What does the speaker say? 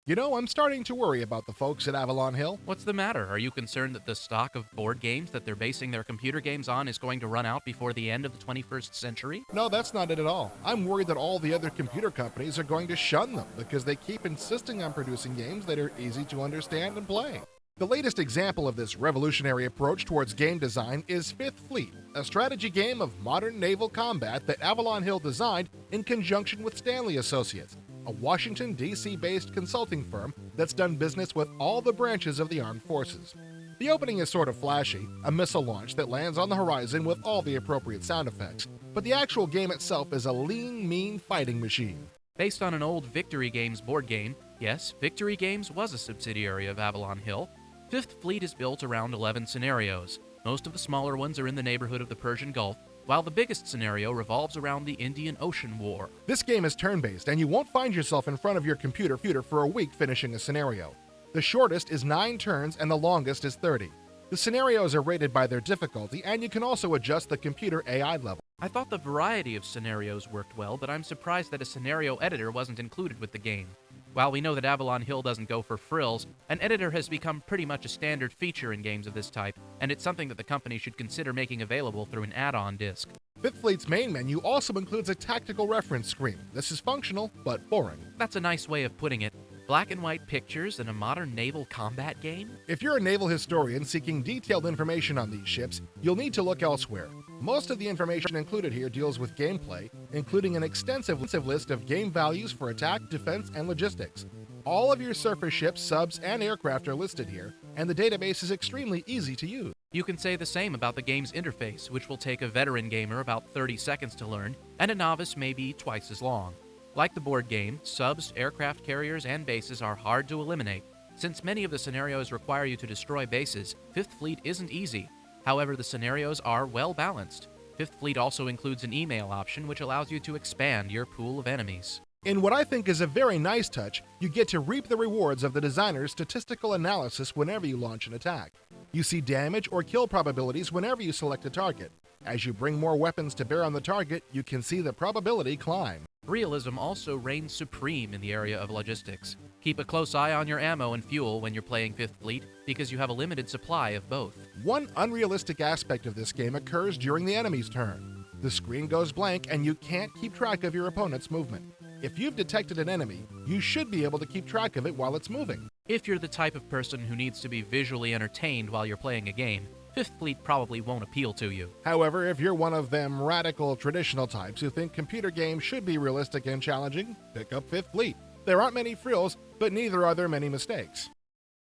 I'm starting to worry about the folks at Avalon Hill. What's the matter? Are you concerned that the stock of board games that they're basing their computer games on is going to run out before the end of the 21st century? No, that's not it at all. I'm worried that all the other computer companies are going to shun them because they keep insisting on producing games that are easy to understand and play. The latest example of this revolutionary approach towards game design is Fifth Fleet, a strategy game of modern naval combat that Avalon Hill designed in conjunction with Stanley Associates, a Washington, D.C. based consulting firm that's done business with all the branches of the armed forces. The opening is sort of flashy, a missile launch that lands on the horizon with all the appropriate sound effects, but the actual game itself is a lean, mean fighting machine. Based on an old Victory Games board game, yes, Victory Games was a subsidiary of Avalon Hill. Fifth Fleet is built around 11 scenarios. Most of the smaller ones are in the neighborhood of the Persian Gulf, while the biggest scenario revolves around the Indian Ocean War. This game is turn-based, and you won't find yourself in front of your computer for a week finishing a scenario. The shortest is 9 turns and the longest is 30. The scenarios are rated by their difficulty, and you can also adjust the computer AI level. I thought the variety of scenarios worked well, but I'm surprised that a scenario editor wasn't included with the game. While we know that Avalon Hill doesn't go for frills, an editor has become pretty much a standard feature in games of this type, and it's something that the company should consider making available through an add-on disc. Fifth Fleet's main menu also includes a tactical reference screen. This is functional, but boring. That's a nice way of putting it. Black and white pictures in a modern naval combat game? If you're a naval historian seeking detailed information on these ships, you'll need to look elsewhere. Most of the information included here deals with gameplay, including an extensive list of game values for attack, defense, and logistics. All of your surface ships, subs, and aircraft are listed here, and the database is extremely easy to use. You can say the same about the game's interface, which will take a veteran gamer about 30 seconds to learn, and a novice maybe twice as long. Like the board game, subs, aircraft carriers, and bases are hard to eliminate. Since many of the scenarios require you to destroy bases, Fifth Fleet isn't easy. However, the scenarios are well balanced. Fifth Fleet also includes an email option which allows you to expand your pool of enemies. In what I think is a very nice touch, you get to reap the rewards of the designer's statistical analysis whenever you launch an attack. You see damage or kill probabilities whenever you select a target. As you bring more weapons to bear on the target, you can see the probability climb. Realism also reigns supreme in the area of logistics. Keep a close eye on your ammo and fuel when you're playing Fifth Fleet, because you have a limited supply of both. One unrealistic aspect of this game occurs during the enemy's turn. The screen goes blank and you can't keep track of your opponent's movement. If you've detected an enemy, you should be able to keep track of it while it's moving. If you're the type of person who needs to be visually entertained while you're playing a game, Fifth Fleet probably won't appeal to you. However, if you're one of them radical traditional types who think computer games should be realistic and challenging, pick up Fifth Fleet. There aren't many frills, but neither are there many mistakes.